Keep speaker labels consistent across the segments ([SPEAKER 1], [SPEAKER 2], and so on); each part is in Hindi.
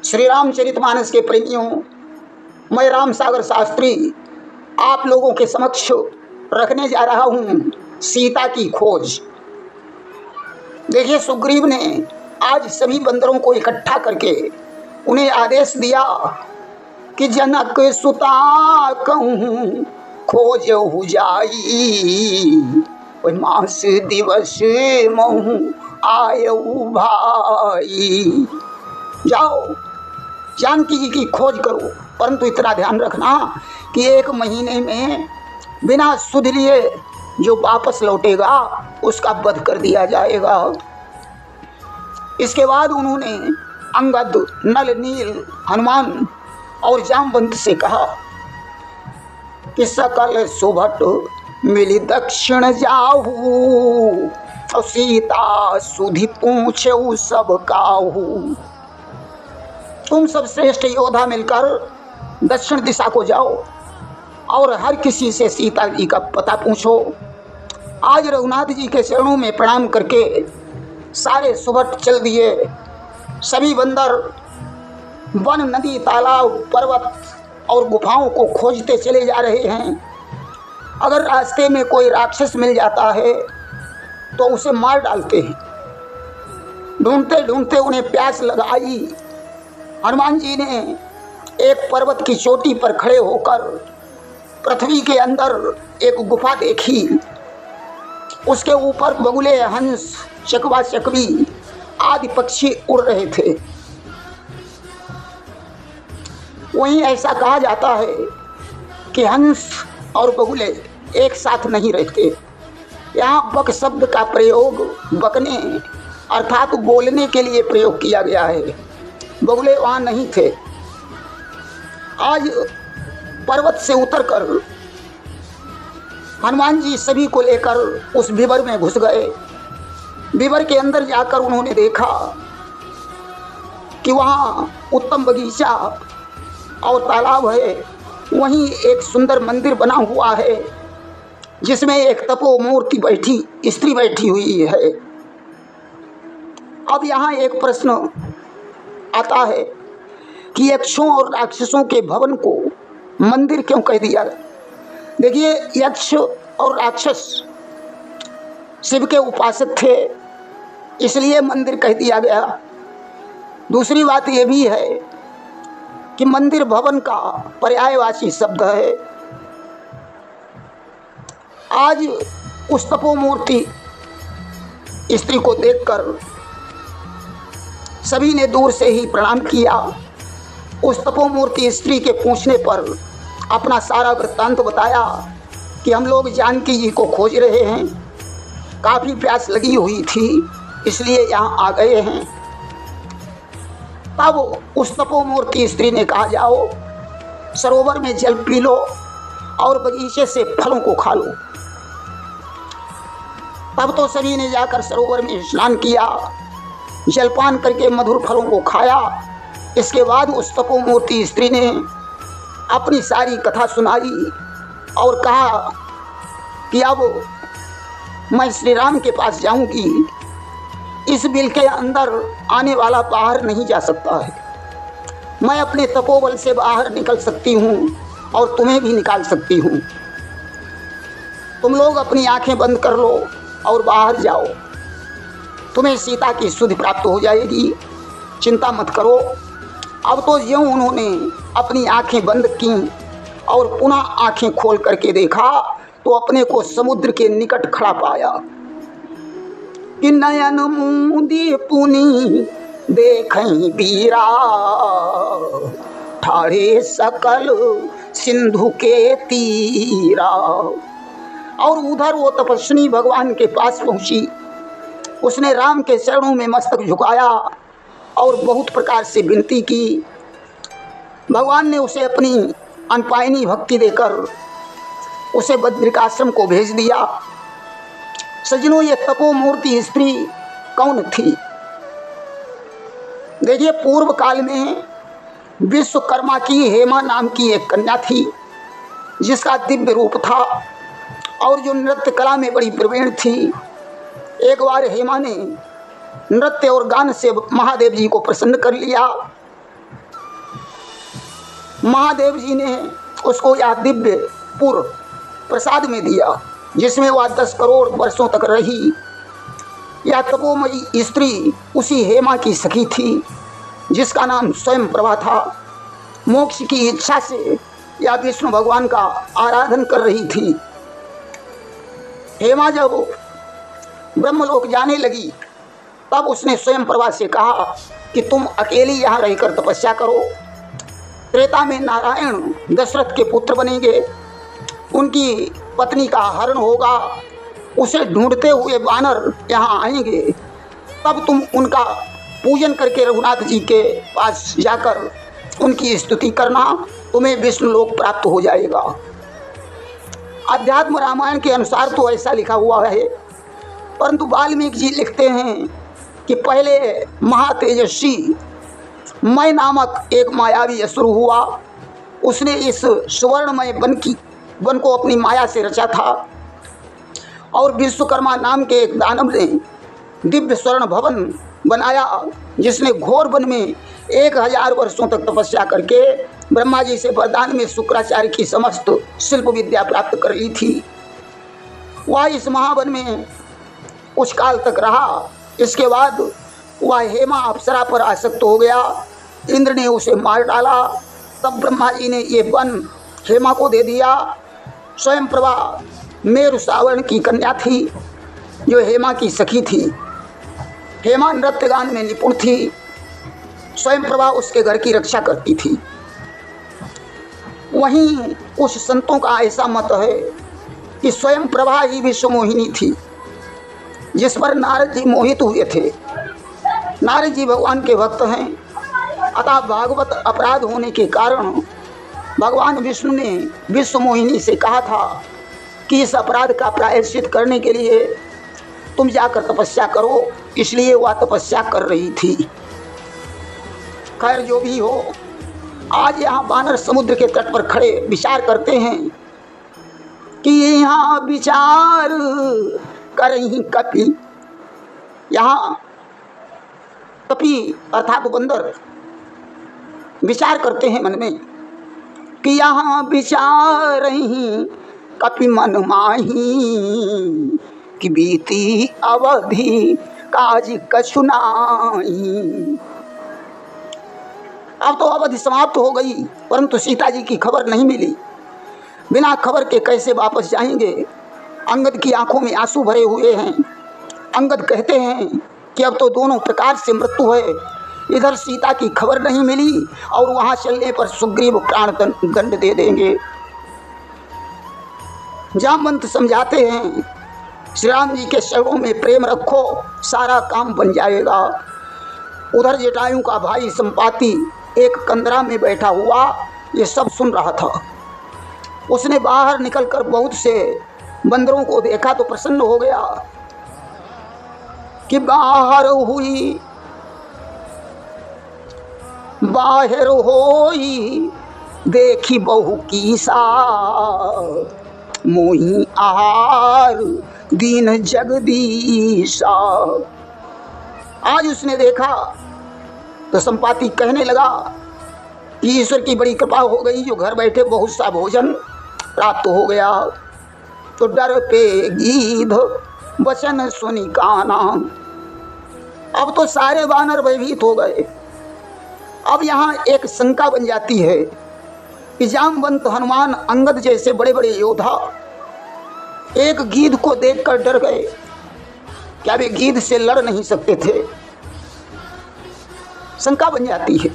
[SPEAKER 1] श्री रामचरितमानस के प्रेमियों, मैं राम सागर शास्त्री आप लोगों के समक्ष रखने जा रहा हूँ सीता की खोज। देखिए, सुग्रीव ने आज सभी बंदरों को इकट्ठा करके उन्हें आदेश दिया कि जनक सुता कहूँ खोज हो जाई, मास दिवस महू आयऊ भाई। जाओ जानकी जी की खोज करो, परंतु इतना ध्यान रखना कि 1 महीने में बिना सुध लिए जो वापस लौटेगा उसका वध कर दिया जाएगा। इसके बाद उन्होंने अंगद, नल, नील, हनुमान और जामवंत से कहा कि सकल सुभट मिली दक्षिण जाहू, और सीता सुधि पूछे सब काहू। तुम सब श्रेष्ठ योद्धा मिलकर दक्षिण दिशा को जाओ और हर किसी से सीता जी का पता पूछो। आज रघुनाथ जी के चरणों में प्रणाम करके सारे सुबह चल दिए। सभी बंदर वन, नदी, तालाब, पर्वत और गुफाओं को खोजते चले जा रहे हैं। अगर रास्ते में कोई राक्षस मिल जाता है तो उसे मार डालते हैं। ढूंढते ढूंढते उन्हें प्यास लगाई। हनुमान जी ने एक पर्वत की चोटी पर खड़े होकर पृथ्वी के अंदर एक गुफा देखी। उसके ऊपर बगुले, हंस, चकवा, चकवी आदि पक्षी उड़ रहे थे। वहीं ऐसा कहा जाता है कि हंस और बगुले एक साथ नहीं रहते। यहाँ बक शब्द का प्रयोग बकने अर्थात बोलने के लिए प्रयोग किया गया है। बगुले वहाँ नहीं थे। आज पर्वत से उतरकर हनुमान जी सभी को लेकर उस विवर में घुस गए। विवर के अंदर जाकर उन्होंने देखा कि वहाँ उत्तम बगीचा और तालाब है। वहीं एक सुंदर मंदिर बना हुआ है जिसमें एक तपोमूर्ति बैठी, स्त्री बैठी हुई है। अब यहाँ एक प्रश्न आता है कि यक्षों और राक्षसों के भवन को मंदिर क्यों कह दिया? देखिए, यक्ष और राक्षस शिव के उपासक थे, इसलिए मंदिर कह दिया गया। दूसरी बात यह भी है कि मंदिर भवन का पर्यायवाची शब्द है। आज उस तपोमूर्ति स्त्री को देखकर सभी ने दूर से ही प्रणाम किया। उस तपोमूर्ति स्त्री के पूछने पर अपना सारा वृत्तांत बताया कि हम लोग जानकी जी को खोज रहे हैं, काफ़ी प्यास लगी हुई थी, इसलिए यहाँ आ गए हैं। तब उस तपोमूर्ति स्त्री ने कहा, जाओ सरोवर में जल पी लो और बगीचे से फलों को खा लो। तब तो सभी ने जाकर सरोवर में स्नान किया, जलपान करके मधुर फलों को खाया। इसके बाद उस तपोमूर्ति स्त्री ने अपनी सारी कथा सुनाई और कहा कि अब मैं श्री राम के पास जाऊंगी। इस बिल के अंदर आने वाला बाहर नहीं जा सकता है। मैं अपने तपोबल से बाहर निकल सकती हूँ और तुम्हें भी निकाल सकती हूँ। तुम लोग अपनी आंखें बंद कर लो और बाहर जाओ, तुम्हें सीता की सुधि प्राप्त हो जाएगी, चिंता मत करो। अब तो यूँ उन्होंने अपनी आंखें बंद की और पुनः आंखें खोल करके देखा तो अपने को समुद्र के निकट खड़ा पाया कि नयन मूंदी पुनी देखई बीरा, ठाड़े सकल सिंधु के तीरा। और उधर वो तपस्विनी भगवान के पास पहुंची। उसने राम के चरणों में मस्तक झुकाया और बहुत प्रकार से विनती की। भगवान ने उसे अपनी अनपायनी भक्ति देकर उसे बद्रिकाश्रम को भेज दिया। सज्जनों, ये तपोमूर्ति स्त्री कौन थी? देखिए, पूर्व काल में विश्वकर्मा की हेमा नाम की एक कन्या थी जिसका दिव्य रूप था और जो नृत्य कला में बड़ी प्रवीण थी। एक बार हेमा ने नृत्य और गान से महादेव जी को प्रसन्न कर लिया। महादेव जी ने उसको यह दिव्य पुर प्रसाद में दिया, जिसमें वह 10 करोड़ वर्षों तक रही। यह तपोमयी स्त्री उसी हेमा की सखी थी, जिसका नाम स्वयं प्रभा था। मोक्ष की इच्छा से या विष्णु भगवान का आराधन कर रही थी। हेमा जब ब्रह्मलोक जाने लगी, तब उसने स्वयं प्रभा से कहा कि तुम अकेली यहाँ रहकर तपस्या करो। त्रेता में नारायण दशरथ के पुत्र बनेंगे, उनकी पत्नी का हरण होगा, उसे ढूंढते हुए वानर यहाँ आएंगे, तब तुम उनका पूजन करके रघुनाथ जी के पास जाकर उनकी स्तुति करना, तुम्हें विष्णु लोक प्राप्त हो जाएगा। अध्यात्म रामायण के अनुसार तो ऐसा लिखा हुआ है, परंतु वाल्मीकि जी लिखते हैं कि पहले महातेजस्वी मैं नामक एक मायावी असुर हुआ। उसने इस सुवर्णमय वन को अपनी माया से रचा था, और विश्वकर्मा नाम के एक दानव ने दिव्य स्वर्ण भवन बनाया, जिसने घोर वन में 1000 वर्षों तक तपस्या करके ब्रह्मा जी से वरदान में शुक्राचार्य की समस्त शिल्प विद्या प्राप्त कर ली थी। वह इस महावन में कुछ काल तक रहा। इसके बाद वह हेमा अप्सरा पर आसक्त हो गया। इंद्र ने उसे मार डाला। तब ब्रह्मा जी ने ये वन हेमा को दे दिया। स्वयं प्रभा मेरु सावर्ण की कन्या थी, जो हेमा की सखी थी। हेमा नृत्य गान में निपुण थी। स्वयं प्रभा उसके घर की रक्षा करती थी। वहीं कुछ संतों का ऐसा मत है कि स्वयं प्रभा ही विश्व मोहिनी थी, जिस पर नारद जी मोहित हुए थे। नारद जी भगवान के भक्त हैं, अतः भागवत अपराध होने के कारण भगवान विष्णु ने विश्व मोहिनी से कहा था कि इस अपराध का प्रायश्चित करने के लिए तुम जाकर तपस्या करो। इसलिए वह तपस्या कर रही थी। खैर जो भी हो, आज यहाँ वानर समुद्र के तट पर खड़े विचार करते हैं कि यहाँ विचार करहीं कपि। यहाँ कपि अर्थात बंदर विचार करते हैं मन में कि यहाँ विचार रहीं कपि मन माही, कि बीती अवधि काज कछु नाहीं। अब तो अवधि समाप्त हो गई, परंतु सीता जी की खबर नहीं मिली। बिना खबर के कैसे वापस जाएंगे? अंगद की आंखों में आंसू भरे हुए हैं। अंगद कहते हैं कि अब तो दोनों प्रकार से मृत्यु है। इधर सीता की खबर नहीं मिली और वहां चलने पर सुग्रीव प्राण दंड दे देंगे। जामवंत समझाते हैं, श्री राम जी के शरणों में प्रेम रखो, सारा काम बन जाएगा। उधर जटायु का भाई संपाति एक कंदरा में बैठा हुआ ये सब सुन रहा था। उसने बाहर निकलकर बहुत से बंदरों को देखा तो प्रसन्न हो गया कि बाहर होई देखी बहु कीसा, मोही आहार दीन जगदीशा। आज उसने देखा तो संपाति कहने लगा कि ईश्वर की बड़ी कृपा हो गई, जो घर बैठे बहुत सा भोजन प्राप्त हो गया। तो डर पे गीध वचन सुनी काना। अब तो सारे वानर भयभीत हो गए। अब यहाँ एक शंका बन जाती है कि जामवंत, हनुमान, अंगद जैसे बड़े बड़े योद्धा एक गीध को देखकर डर गए। क्या वे गीध से लड़ नहीं सकते थे? शंका बन जाती है।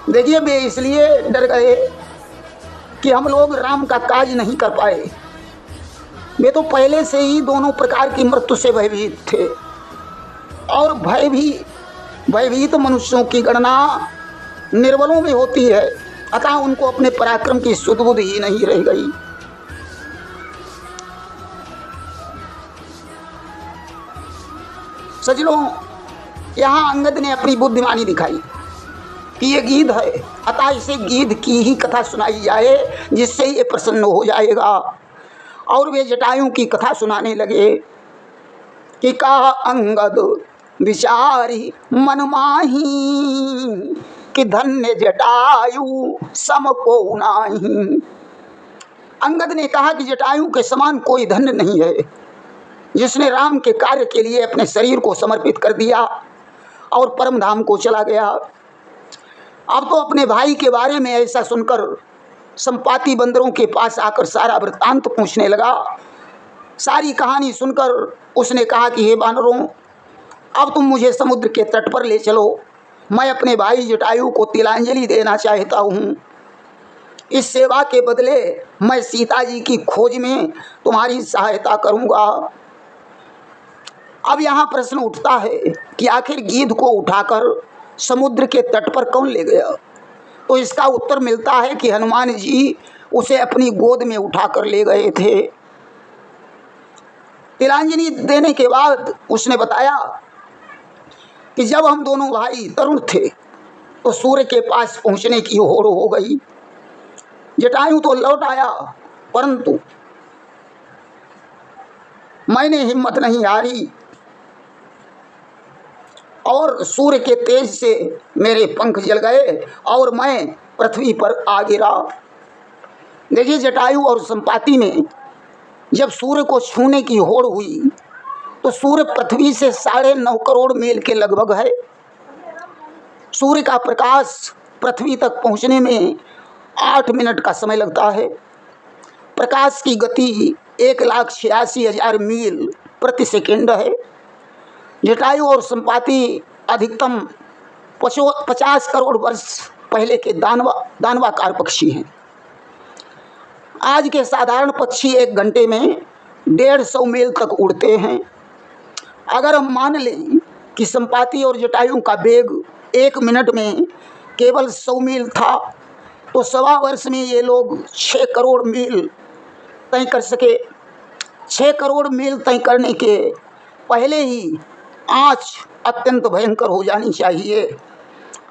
[SPEAKER 1] देखिए, वे इसलिए डर गए कि हम लोग राम का काज नहीं कर पाए। वे तो पहले से ही दोनों प्रकार की मृत्यु से भयभीत थे, और भयभीत मनुष्यों की गणना निर्बलों में होती है। अतः उनको अपने पराक्रम की सुध-बुध ही नहीं रह गई। सजलों, यहाँ अंगद ने अपनी बुद्धिमानी दिखाई कि ये गीध है, अतः इसे गीध की ही कथा सुनाई जाए, जिससे ये प्रसन्न हो जाएगा। और वे जटायु की कथा सुनाने लगे कि कहा अंगद विचारी मन माही, कि धन्य जटायु सम को नाही। अंगद ने कहा कि जटायु के समान कोई धन्य नहीं है, जिसने राम के कार्य के लिए अपने शरीर को समर्पित कर दिया और परम धाम को चला गया। अब तो अपने भाई के बारे में ऐसा सुनकर संपाति बंदरों के पास आकर सारा वृत्तांत पूछने लगा। सारी कहानी सुनकर उसने कहा कि हे बानरों, अब तुम मुझे समुद्र के तट पर ले चलो, मैं अपने भाई जटायु को तिलांजलि देना चाहता हूँ। इस सेवा के बदले मैं सीता जी की खोज में तुम्हारी सहायता करूँगा। अब यहाँ प्रश्न उठता है कि आखिर गिद्ध को उठाकर समुद्र के तट पर कौन ले गया? तो इसका उत्तर मिलता है कि हनुमान जी उसे अपनी गोद में उठाकर ले गए थे। तिलांजलि देने के बाद उसने बताया कि जब हम दोनों भाई तरुण थे तो सूर्य के पास पहुंचने की होड़ हो गई। जटायु तो लौट आया, परंतु मैंने हिम्मत नहीं हारी और सूर्य के तेज से मेरे पंख जल गए और मैं पृथ्वी पर आ गिरा। देखिए, जटायु और संपाति में जब सूर्य को छूने की होड़ हुई तो सूर्य पृथ्वी से 9.5 करोड़ मील के लगभग है। सूर्य का प्रकाश पृथ्वी तक पहुंचने में 8 मिनट का समय लगता है। प्रकाश की गति 1,86,000 मील प्रति सेकेंड है। जटायु और संपाति अधिकतम 50 करोड़ वर्ष पहले के दानवाकार पक्षी हैं। आज के साधारण पक्षी 1 घंटे में 150 मील तक उड़ते हैं। अगर हम मान लें कि संपाति और जटायु का वेग 1 मिनट में केवल 100 मील था, तो 1.25 वर्ष में ये लोग 6 करोड़ मील तय कर सके। 6 करोड़ मील तय करने के पहले ही आँच अत्यंत भयंकर हो जानी चाहिए।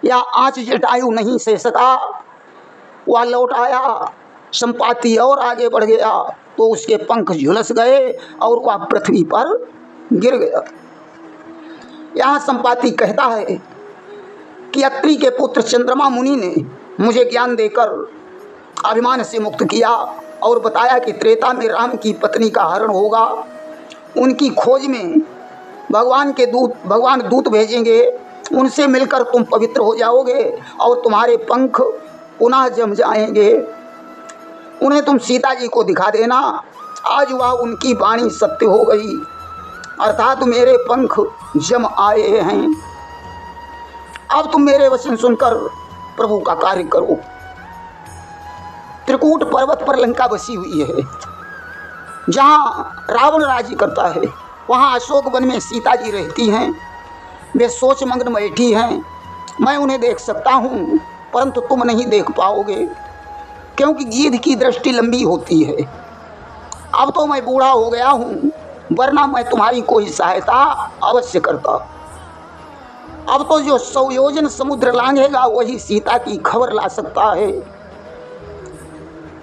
[SPEAKER 1] या आँच जटायु नहीं सह सका, वह लौट आया, संपाति और आगे बढ़ गया तो उसके पंख झुलस गए और वह पृथ्वी पर गिर गया। यहाँ संपाति कहता है कि अत्रि के पुत्र चंद्रमा मुनि ने मुझे ज्ञान देकर अभिमान से मुक्त किया और बताया कि त्रेता में राम की पत्नी का हरण होगा। उनकी खोज में भगवान दूत भेजेंगे, उनसे मिलकर तुम पवित्र हो जाओगे और तुम्हारे पंख पुनः जम जाएंगे। उन्हें तुम सीता जी को दिखा देना। आज वह उनकी वाणी सत्य हो गई, अर्थात मेरे पंख जम आए हैं। अब तुम मेरे वचन सुनकर प्रभु का कार्य करो। त्रिकूट पर्वत पर लंका बसी हुई है, जहाँ रावण राज्य करता है। वहाँ अशोक वन में सीता जी रहती हैं। वे सोच मग्न बैठी हैं। मैं उन्हें देख सकता हूँ, परंतु तुम नहीं देख पाओगे, क्योंकि गिद्ध की दृष्टि लंबी होती है। अब तो मैं बूढ़ा हो गया हूँ, वरना मैं तुम्हारी कोई सहायता अवश्य करता। अब तो जो 100 योजन समुद्र लांघेगा वही सीता की खबर ला सकता है।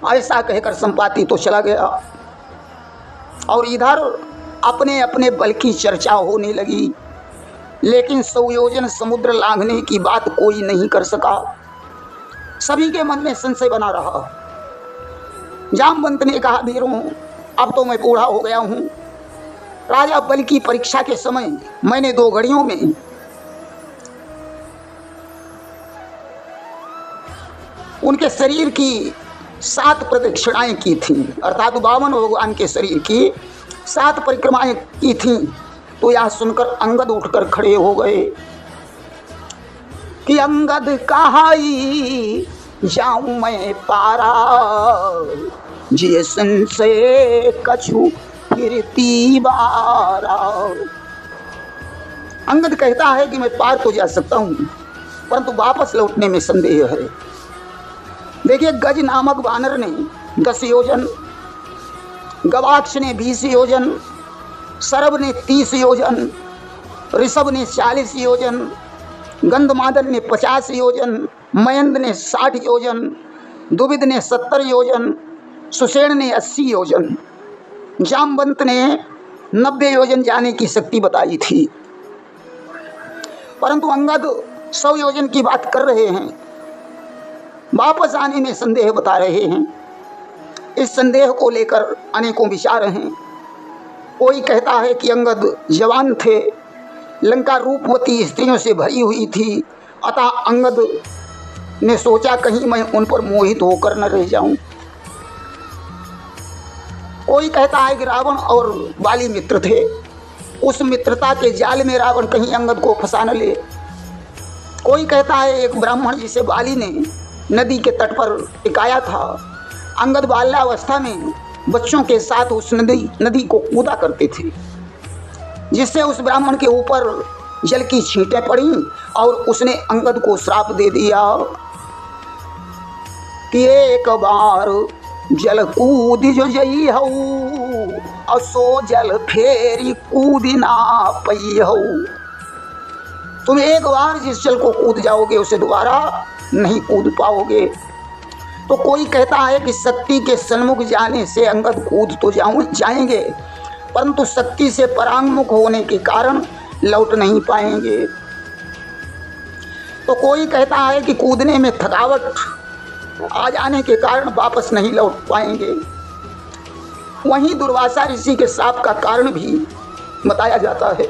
[SPEAKER 1] ऐसा कहकर संपाति तो चला गया और इधर अपने अपने बल की चर्चा होने लगी, लेकिन 100 योजन समुद्र लांघने की बात कोई नहीं कर सका। सभी के मन में संशय बना रहा। जामवंत ने कहा, वीरों, अब तो मैं बूढ़ा हो गया हूँ। राजा बल की परीक्षा के समय मैंने 2 घड़ियों में उनके शरीर की 7 प्रदक्षिणाएं की थीं, अर्थात 52 भगवान के शरीर की 7 परिक्रमाएं की थीं। तो यह सुनकर अंगद उठकर खड़े हो गए कि अंगद कहाई जाऊं मैं पारा, जिय संशय कछु फिरती बारा। अंगद कहता है कि मैं पार तो जा सकता हूँ, परंतु वापस लौटने में संदेह है। देखिए, गज नामक वानर ने 10 योजन, गवाक्ष ने 20 योजन, सरब ने 30 योजन, ऋषभ ने 40 योजन, गंधमादन ने 50 योजन, मयंद ने 60 योजन, दुविद ने 70 योजन, सुषेण ने 80 योजन, जामवंत ने 90 योजन जाने की शक्ति बताई थी। परंतु अंगद 100 योजन की बात कर रहे हैं, वापस आने में संदेह बता रहे हैं। इस संदेह को लेकर अनेकों विचार हैं। कोई कहता है कि अंगद जवान थे, लंका रूपवती स्त्रियों से भरी हुई थी, अतः अंगद ने सोचा कहीं मैं उन पर मोहित होकर न रह जाऊं। कोई कहता है कि रावण और वाली मित्र थे, उस मित्रता के जाल में रावण कहीं अंगद को फंसा न ले। कोई कहता है एक ब्राह्मण जिसे वाली ने नदी के तट पर टिकाया था, अंगद बाल्यावस्था में बच्चों के साथ उस नदी को कूदा करते थे, जिससे उस ब्राह्मण के ऊपर जल की छींटें पड़ी और उसने अंगद को श्राप दे दिया कि एक बार जल कूद जो जई हऊ, असो जल फेरी कूद ना पई हऊ। तुम एक बार जिस जल को कूद जाओगे उसे दोबारा नहीं कूद पाओगे। तो कोई कहता है कि शक्ति के सन्मुख जाने से अंगद कूद तो जाएंगे, परंतु शक्ति से परांगमुख होने के कारण लौट नहीं पाएंगे। तो कोई कहता है कि कूदने में थकावट आ जाने के कारण वापस नहीं लौट पाएंगे। वहीं दुर्वासा ऋषि के श्राप का कारण भी बताया जाता है।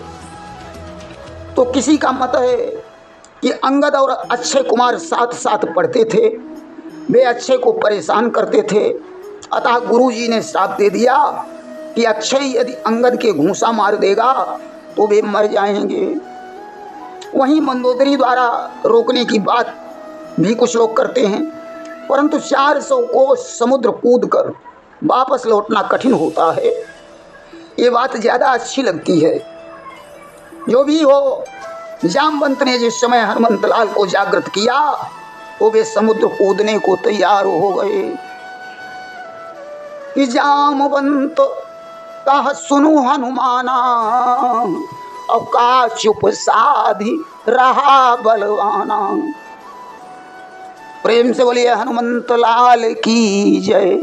[SPEAKER 1] तो किसी का मत है कि अंगद और अक्षय कुमार साथ साथ पढ़ते थे, वे अक्षय को परेशान करते थे, अतः गुरुजी ने श्राप दे दिया कि अक्षय यदि अंगद के घूंसा मार देगा तो वे मर जाएंगे। वहीं मंदोदरी द्वारा रोकने की बात भी कुछ लोग करते हैं, परंतु 400 कोस समुद्र कूदकर वापस लौटना कठिन होता है। ये बात ज़्यादा अच्छी लगती है। जो भी हो, जामवंत ने जिस समय हनुमंतलाल को जागृत किया तो वे समुद्र कूदने को तैयार हो गए। कि जामवंत कह सुनु हनुमाना, और का चुप साधी रहा बलवाना। प्रेम से बोलिए हनुमंतलाल की जय।